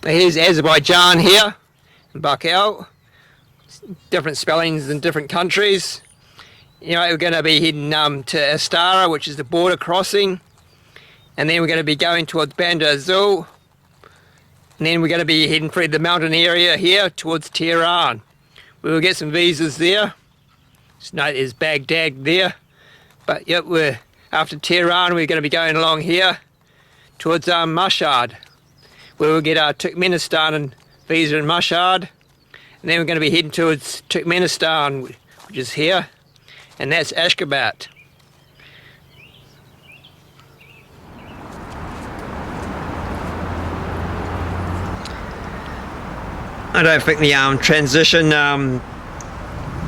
Well, here's Azerbaijan here, in Baku. Different spellings in different countries. You know, we're going to be heading to Astara, which is the border crossing. And then we're going to be going towards Bandar Azul. And then we're going to be heading through the mountain area here towards Tehran. We will get some visas there. Just note there's Baghdad there. But yep, we're after Tehran, we're going to be going along here towards Mashhad, where we'll get our Turkmenistan and visa in Mashhad. And then we're going to be heading towards Turkmenistan, which is here. And that's Ashgabat. I don't think the transition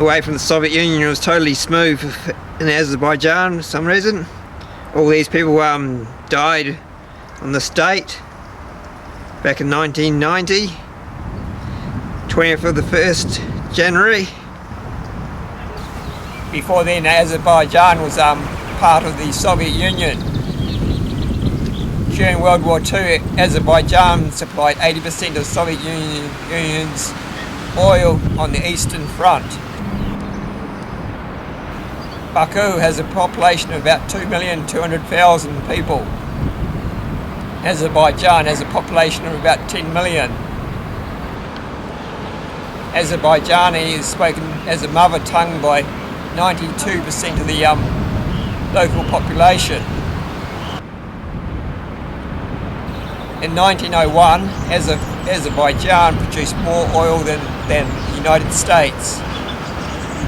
away from the Soviet Union was totally smooth in Azerbaijan for some reason. All these people died on the state back in 1990, 20th of the 1st January. Before then, Azerbaijan was part of the Soviet Union. During World War II, Azerbaijan supplied 80% of the Soviet Union's oil on the Eastern Front. Baku has a population of about 2,200,000 people. Azerbaijan has a population of about 10 million. Azerbaijani is spoken as a mother tongue by 92% of the local population. In 1901, Azerbaijan produced more oil than the United States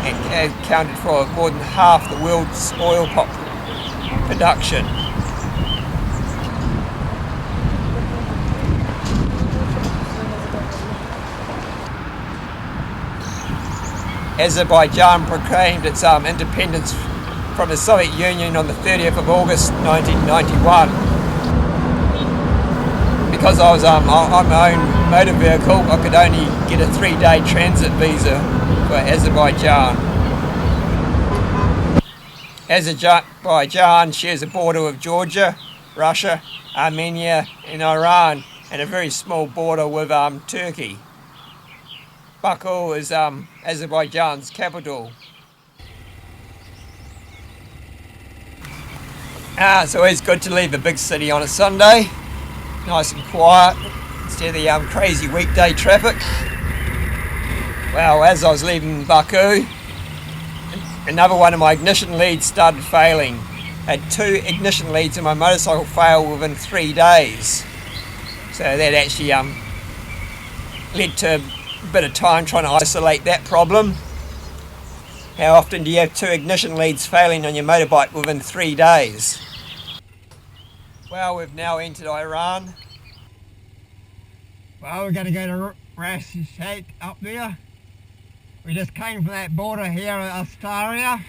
and accounted for more than half the world's oil production. Azerbaijan proclaimed its independence from the Soviet Union on the 30th of August 1991. Because I was on my own motor vehicle, I could only get a 3-day transit visa for Azerbaijan. Azerbaijan shares a border with Georgia, Russia, Armenia and Iran, and a very small border with Turkey. Baku is Azerbaijan's capital. It's always good to leave a big city on a Sunday, nice and quiet, instead of the crazy weekday traffic. Well, as I was leaving Baku, another one of my ignition leads started failing. I had 2 ignition leads in my motorcycle fail within 3 days. So that actually led to a bit of time trying to isolate that problem. How often do you have 2 ignition leads failing on your motorbike within 3 days? Well, we've now entered Iran. Well, we're going to go to Mashhad up there. We just came from that border here at Astara.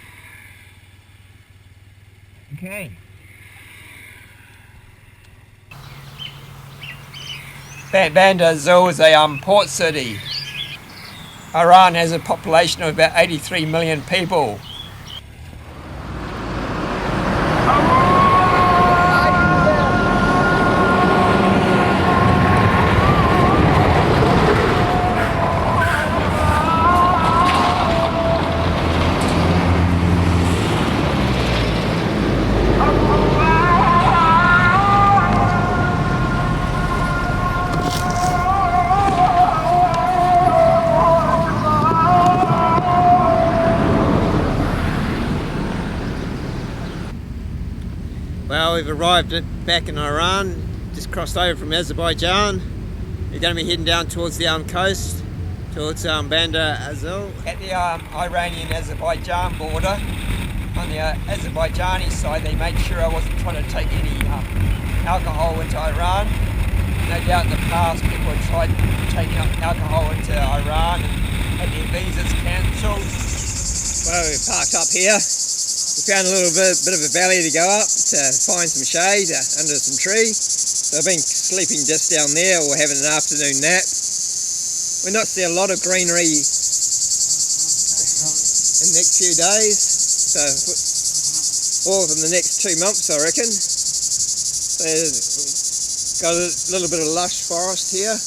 Okay. Bandar Azul is a port city. Iran has a population of about 83 million people. Well, we've arrived back in Iran, just crossed over from Azerbaijan. We're going to be heading down towards the coast, towards Bandar Azul. At the Iranian-Azerbaijan border, on the Azerbaijani side, they made sure I wasn't trying to take any alcohol into Iran. No doubt in the past people had tried taking alcohol into Iran and had their visas cancelled. Well, we've parked up here. We found a little bit of a valley to go up to find some shade under some trees. So I've been sleeping just down there or having an afternoon nap. We're not seeing a lot of greenery in the next few days, so or in the next 2 months I reckon. So we've got a little bit of lush forest here.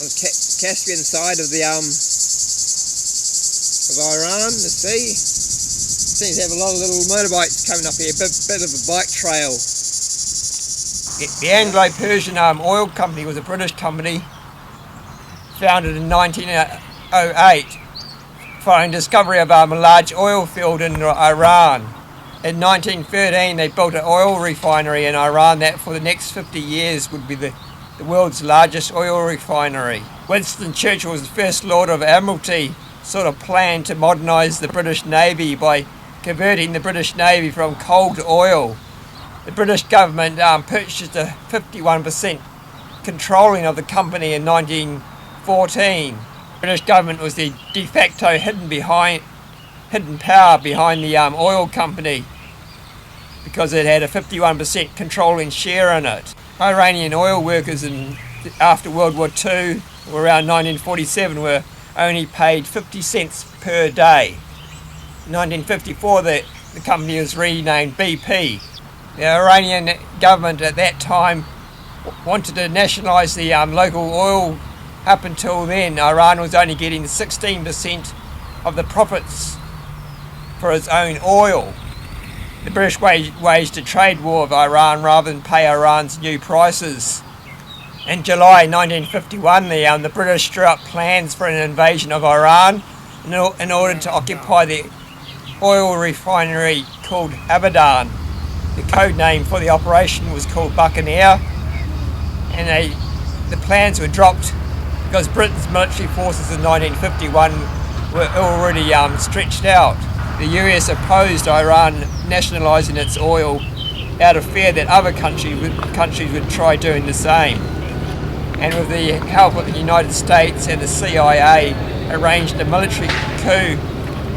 on the Caspian side of the of Iran, the sea. Seems to have a lot of little motorbikes coming up here, bit of a bike trail. The Anglo-Persian Oil Company was a British company founded in 1908 following discovery of a large oil field in Iran. In 1913 they built an oil refinery in Iran that for the next 50 years would be the world's largest oil refinery. Winston Churchill was the first Lord of Admiralty, sort of planned to modernise the British Navy by converting the British Navy from coal to oil. The British government purchased a 51% controlling of the company in 1914. The British government was the de facto hidden power behind the oil company because it had a 51% controlling share in it. Iranian oil workers after World War II, or around 1947, were only paid 50 cents per day. In 1954 the company was renamed BP. The Iranian government at that time wanted to nationalise the local oil. Up until then, Iran was only getting 16% of the profits for its own oil. The British waged a trade war with Iran rather than pay Iran's new prices. In July 1951, the British drew up plans for an invasion of Iran in order to occupy the oil refinery called Abadan. The code name for the operation was called Buccaneer, and the plans were dropped because Britain's military forces in 1951 were already stretched out. The US opposed Iran nationalising its oil out of fear that other countries would try doing the same. And with the help of the United States and the CIA, arranged a military coup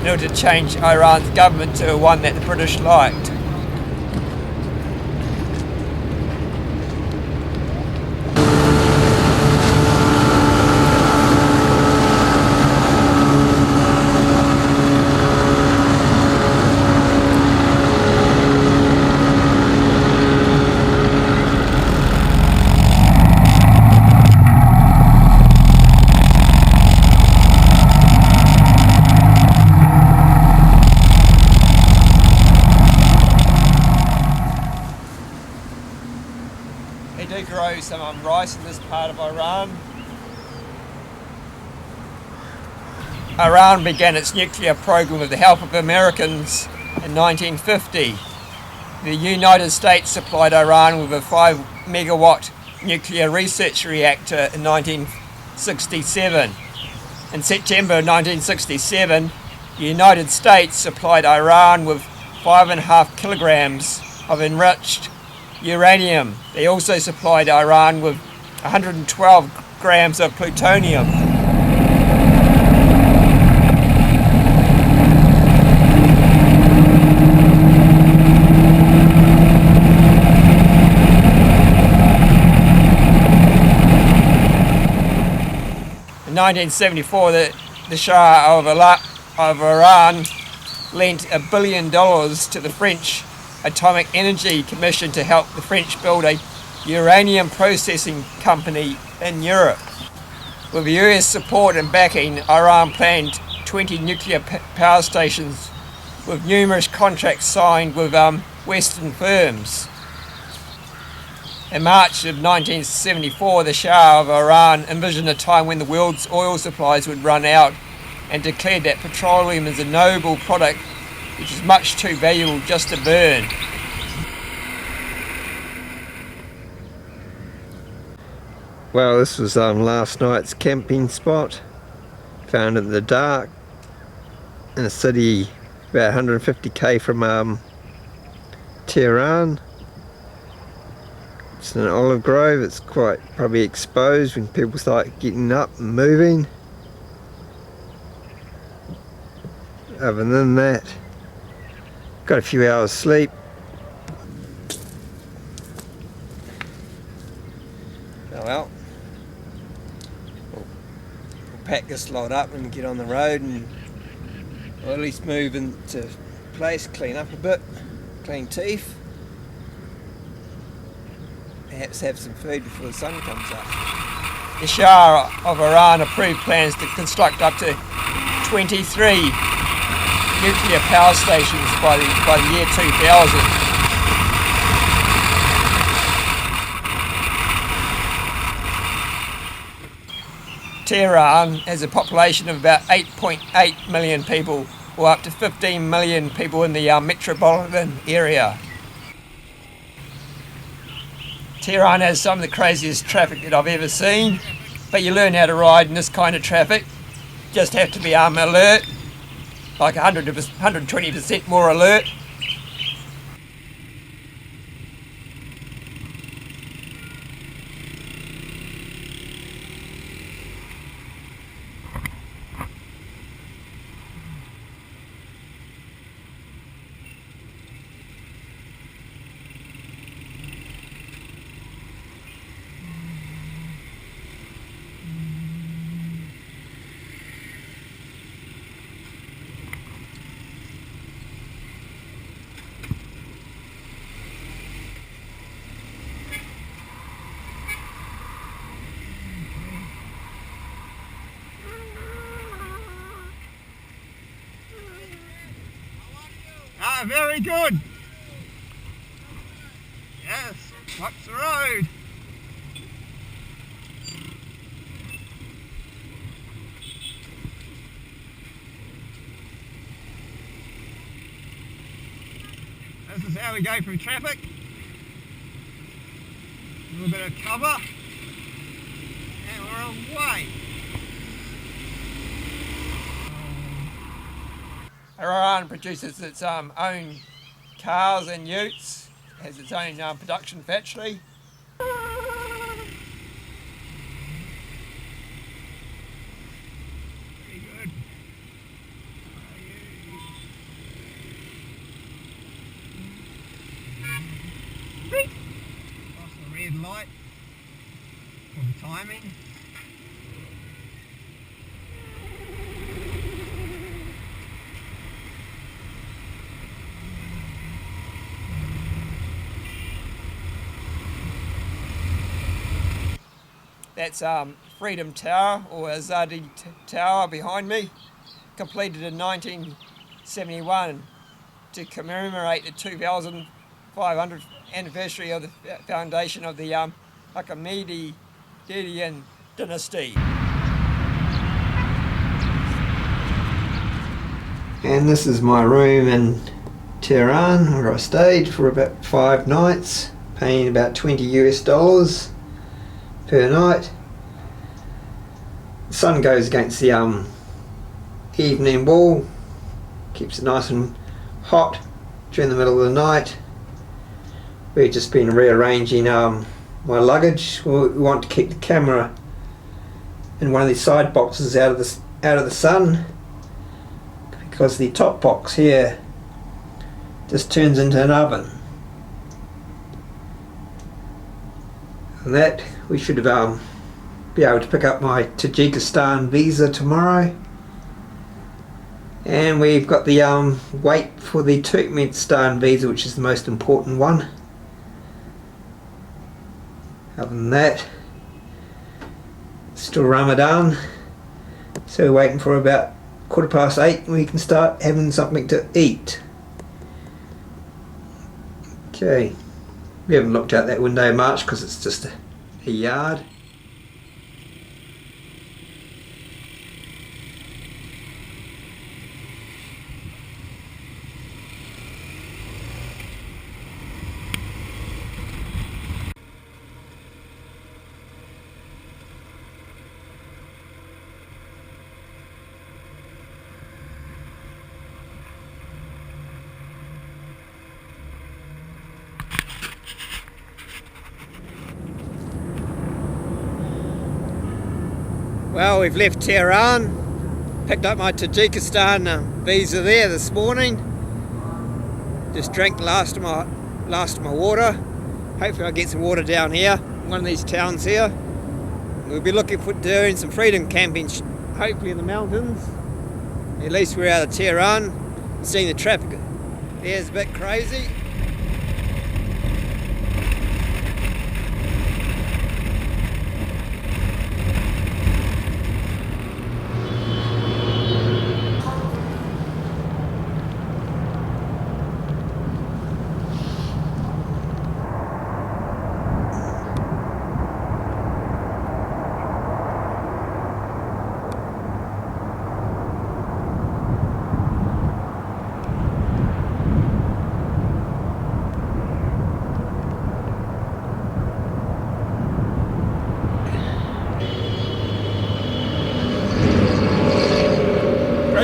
in order to change Iran's government to one that the British liked. They do grow some rice in this part of Iran. Iran began its nuclear program with the help of Americans in 1950. The United States supplied Iran with a 5 megawatt nuclear research reactor in 1967. In September 1967, the United States supplied Iran with 5.5 kilograms of enriched uranium. They also supplied Iran with 112 grams of plutonium. In 1974, the Shah of Iran lent $1 billion to the French Atomic Energy Commission to help the French build a uranium processing company in Europe. With US support and backing, Iran planned 20 nuclear power stations with numerous contracts signed with Western firms. In March of 1974, the Shah of Iran envisioned a time when the world's oil supplies would run out and declared that petroleum is a noble product which is much too valuable just to burn. Well, this was last night's camping spot, found in the dark in a city about 150k from Tehran. It's an olive grove. It's quite probably exposed when people start getting up and moving. Other than that, got a few hours sleep. Oh well, we'll pack this lot up and get on the road, and or at least move into place, clean up a bit, clean teeth, perhaps have some food before the sun comes up. the Shah of Iran approved plans to construct up to 23 nuclear power stations by the year 2000. Tehran has a population of about 8.8 million people, or up to 15 million people in the metropolitan area. Tehran has some of the craziest traffic that I've ever seen, but you learn how to ride in this kind of traffic. Just have to be alert, like 120% more alert. Ah, very good. Yes, watch the road. This is how we go through traffic. A little bit of cover. And we're away. Iran produces its own cars and utes, has its own production factory. Very good. Cross the red light for the timing. That's Freedom Tower, or Azadi Tower behind me, completed in 1971 to commemorate the 2500th anniversary of the foundation of the Achaemenidian dynasty. And this is my room in Tehran, where I stayed for about 5 nights, paying about $20 per night. The sun goes against the evening wall, keeps it nice and hot during the middle of the night. We've just been rearranging my luggage. We want to keep the camera in one of these side boxes out of the sun, because the top box here just turns into an oven. And that we should be able to pick up my Tajikistan visa tomorrow. And we've got the wait for the Turkmenistan visa, which is the most important one. Other than that, still Ramadan, so we're waiting for about 8:15 and we can start having something to eat. Okay, we haven't looked out that window much because it's just a yard. Well, we've left Tehran, picked up my Tajikistan visa there this morning. Just drank the last of my water. Hopefully I'll get some water down here, one of these towns here. We'll be looking for doing some freedom camping, hopefully in the mountains. At least we're out of Tehran. Seeing the traffic there is a bit crazy.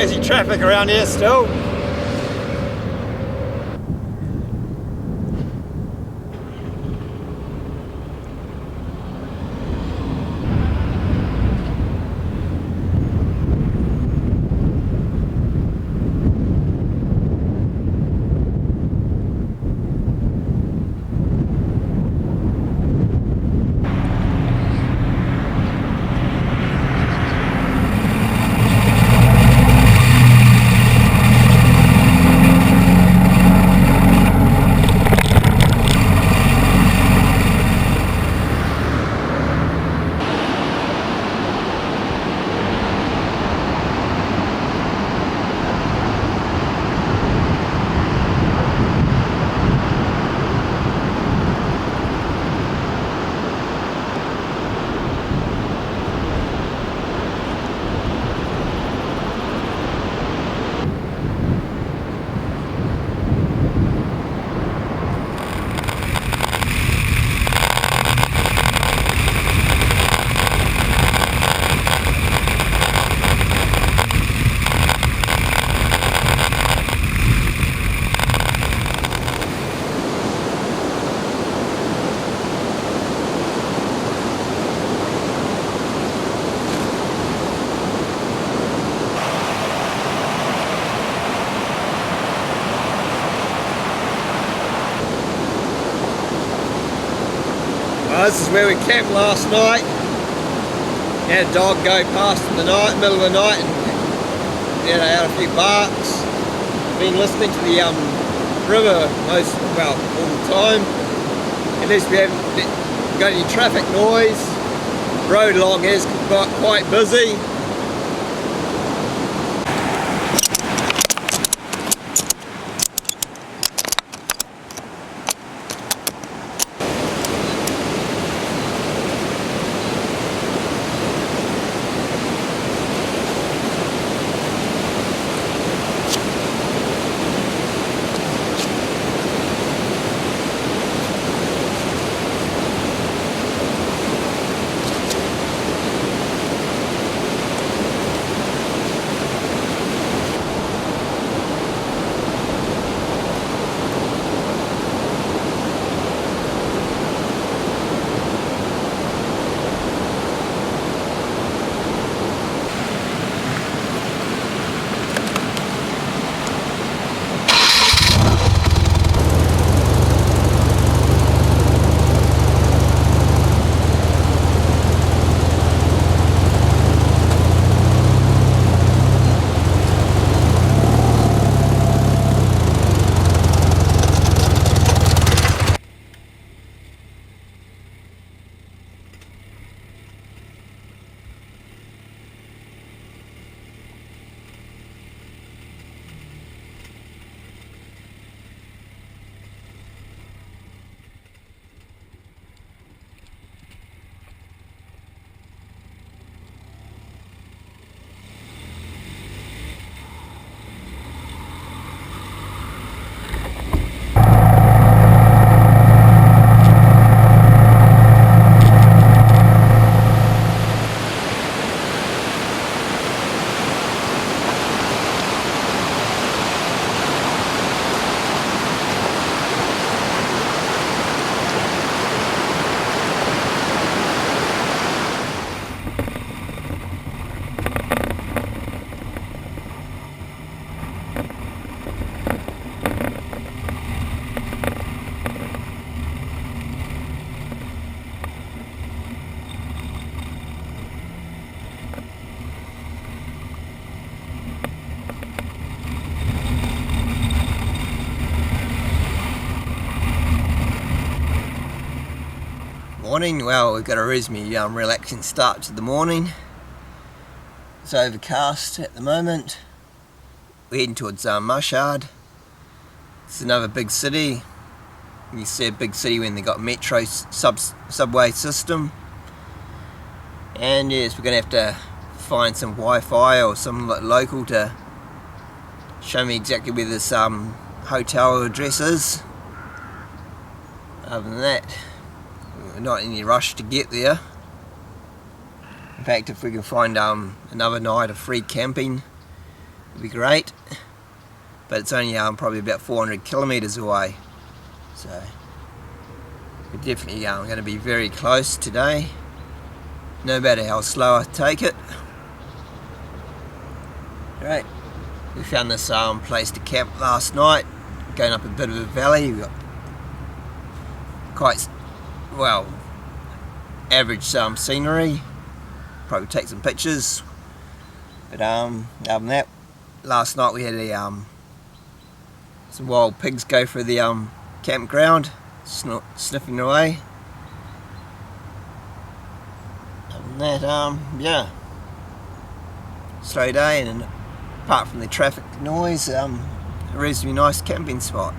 crazy traffic around here still. This is where we camped last night. Had a dog go past in the night, middle of the night, and had a few barks. Been listening to the river all the time. At least we haven't got any traffic noise. Road along is quite busy. Morning. Well, we've got a reasonably relaxing start to the morning. It's overcast at the moment. We're heading towards Mashhad. It's another big city. You see a big city when they got metro subway system. And yes, we're going to have to find some Wi-Fi or some local to show me exactly where this hotel address is. Other than that, we're not in any rush to get there. In fact, if we can find another night of free camping, It'd be great, but it's only probably about 400 kilometres away, so we're definitely going to be very close today, no matter how slow I take it. Right, we found this place to camp last night, going up a bit of a valley. We've got quite, well, average scenery, probably take some pictures, but other than that, last night we had some wild pigs go through the campground, sniffing away. Other than that, yeah, slow day, and apart from the traffic noise, a reasonably nice camping spot.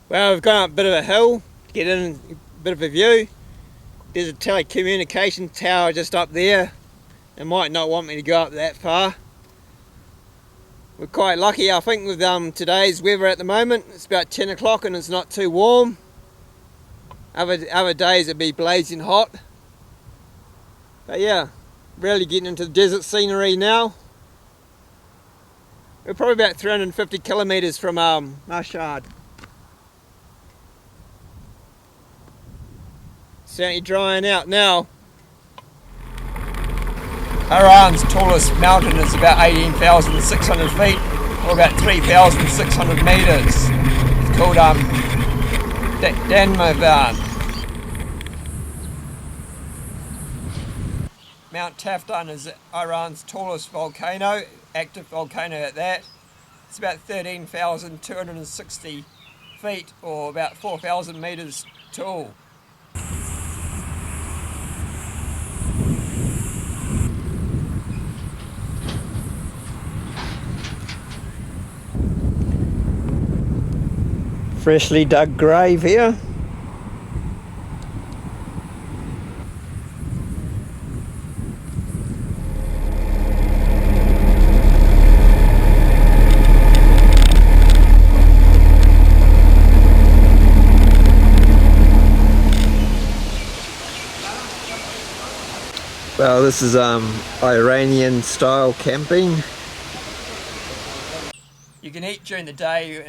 Well, we've gone up a bit of a hill, get in a bit of a view. There's a telecommunication tower just up there. They might not want me to go up that far. We're quite lucky, I think, with today's weather at the moment. It's about 10 o'clock and it's not too warm. Other days it'd be blazing hot. But yeah, really getting into the desert scenery now. We're probably about 350 kilometres from Mashhad. Certainly drying out now. Iran's tallest mountain is about 18,600 feet, or about 3,600 metres. It's called Danmavan. Mount Taftan is Iran's tallest volcano, active volcano at that. It's about 13,260 feet, or about 4,000 metres tall. Freshly dug grave here. Well, this is Iranian style camping. You can eat during the day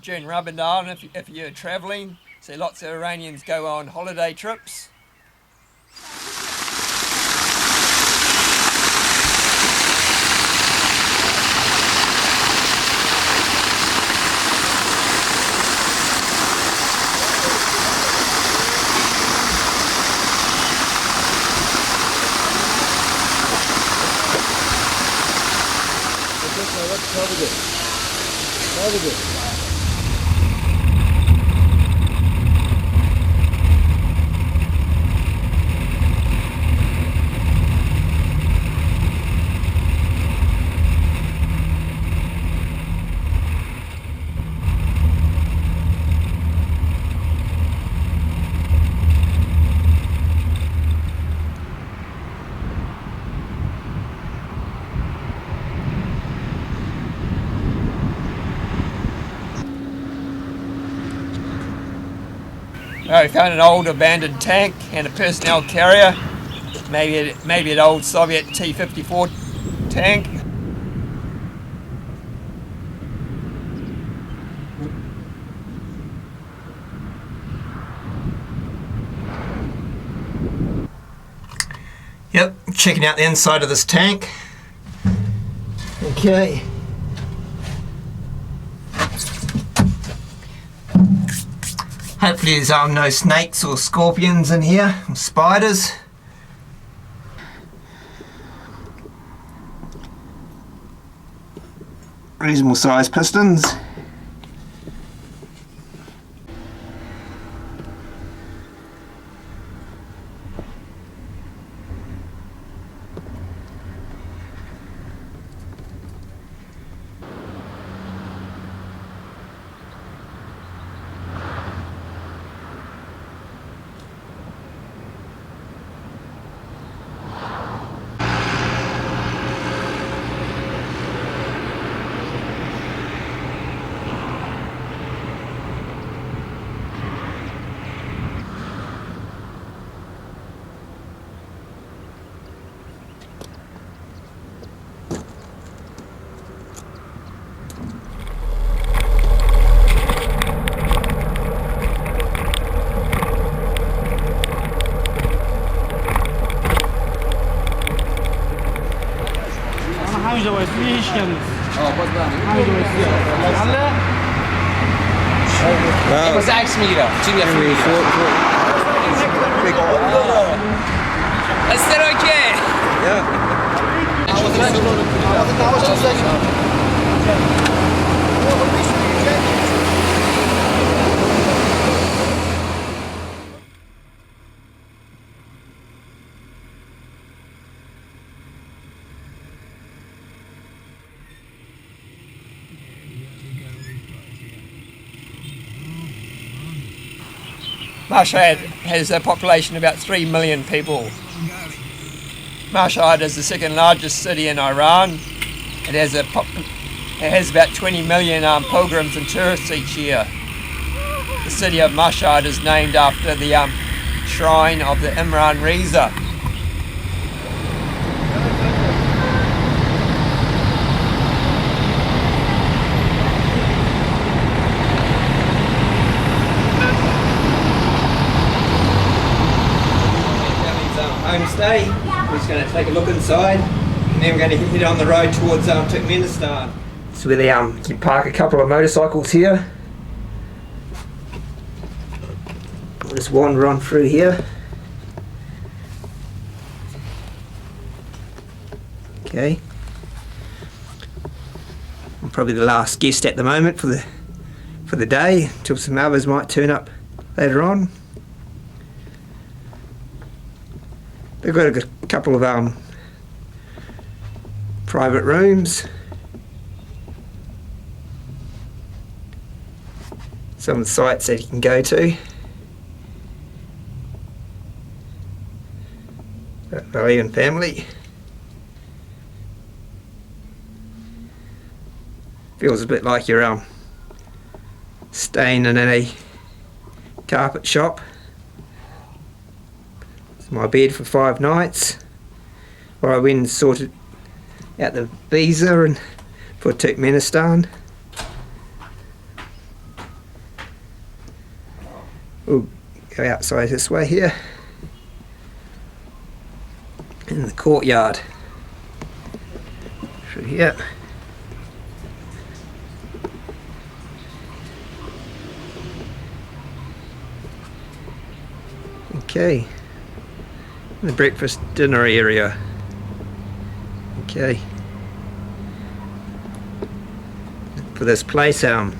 during Ramadan if you're travelling. So lots of Iranians go on holiday trips. We found an old abandoned tank and a personnel carrier, maybe an old Soviet T-54 tank. Yep, checking out the inside of this tank. Okay. Hopefully there's no snakes or scorpions in here, or spiders. Reasonable sized pistons. Was 6 meter. Is that okay? Mashhad has a population of about 3 million people. Mashhad is the second largest city in Iran. It has about 20 million pilgrims and tourists each year. The city of Mashhad is named after the shrine of the Imran Reza. Homestay. We're just going to take a look inside, and then we're going to head on the road towards Turkmenistan. So where you can park a couple of motorcycles here. We'll just wander on through here. Okay. I'm probably the last guest at the moment for the day, until some others might turn up later on. They've got a couple of private rooms. Some sites that you can go to. Ali and family. Feels a bit like you're staying in a carpet shop. My bed for 5 nights, where I went and sorted out the visa and for Turkmenistan. We'll go outside this way here, in the courtyard, through here. Okay. The breakfast dinner area. Okay. For this place, it's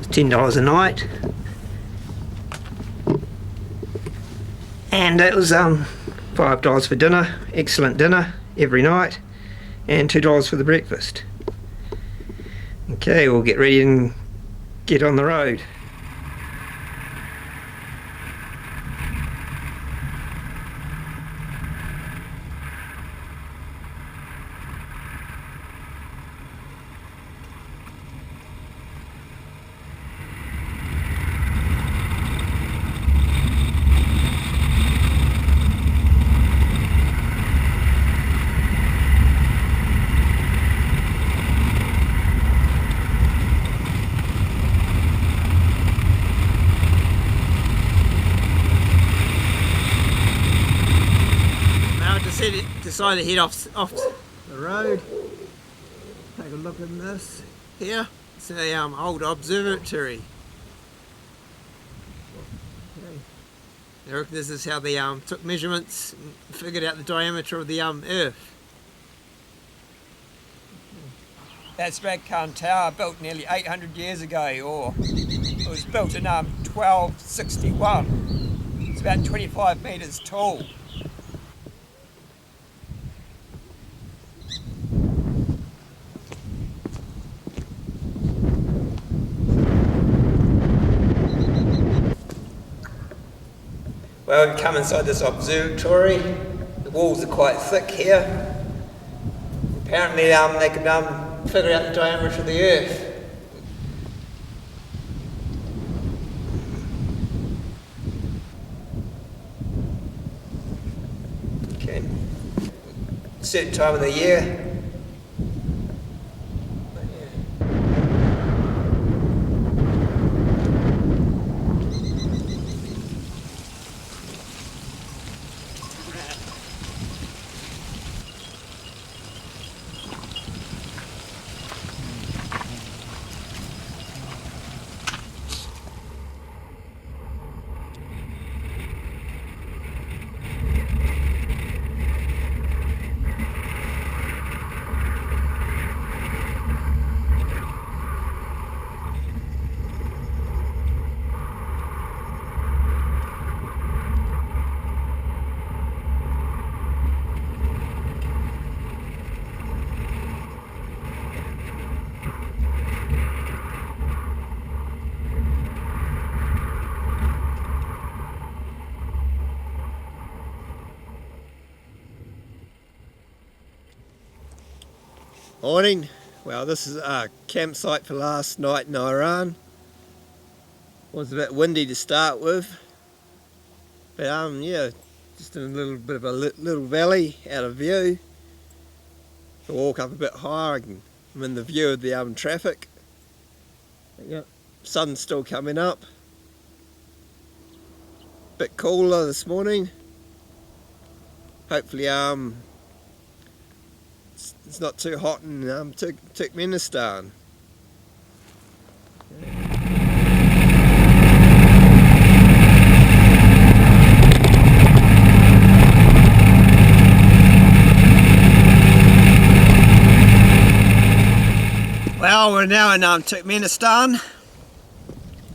$10 a night, and it was $5 for dinner. Excellent dinner every night, and $2 for the breakfast. Okay, we'll get ready and get on the road. decided to head off the road. Take a look at this here. It's the old observatory. Okay. I reckon this is how they took measurements and figured out the diameter of the Earth. That's Baku Tower, built nearly 800 years ago, or it was built in 1261. It's about 25 metres tall. Well, we come inside this observatory. The walls are quite thick here. Apparently they could figure out the diameter of the Earth. Okay. Certain time of the year. Morning. Well, this is our campsite for last night in Iran. It was a bit windy to start with, but yeah, just in a little bit of a little valley out of view. I walk up a bit higher, I'm in the view of the traffic. Yeah, sun's still coming up. Bit cooler this morning. Hopefully it's not too hot in Turkmenistan. Well, we're now in Turkmenistan.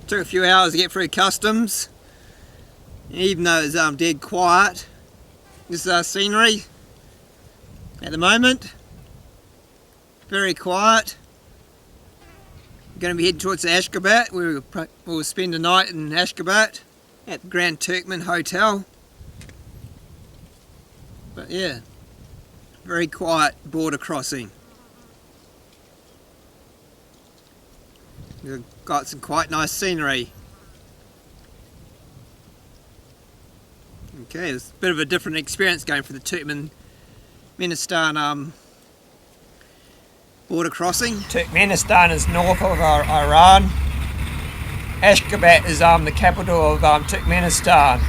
Took a few hours to get through customs. Even though it's dead quiet, this is our scenery at the moment. Very quiet. We're going to be heading towards Ashgabat. We'll spend the night in Ashgabat at the Grand Turkmen Hotel. But yeah, very quiet border crossing. We've got some quite nice scenery. Okay, it's a bit of a different experience going for the Turkmenistan border crossing. Turkmenistan is north of Iran. Ashgabat is the capital of Turkmenistan.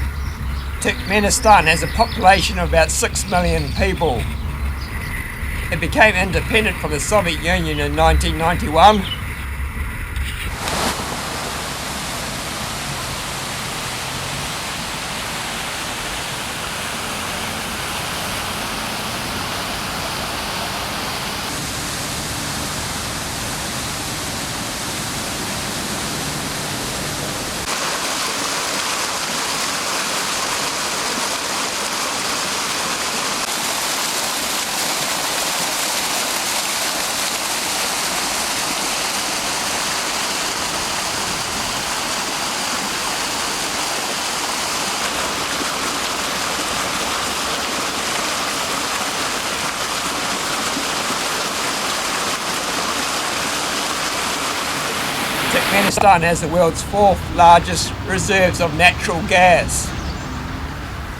Turkmenistan has a population of about 6 million people. It became independent from the Soviet Union in 1991. Turkmenistan has the world's 4th largest reserves of natural gas.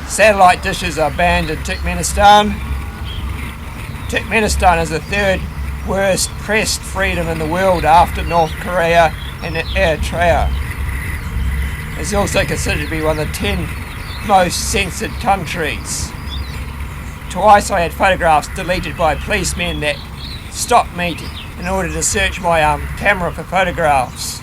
Satellite dishes are banned in Turkmenistan. Turkmenistan is the 3rd worst press freedom in the world after North Korea and Eritrea. It's also considered to be one of the 10 most censored countries. Twice I had photographs deleted by policemen that stopped me in order to search my camera for photographs.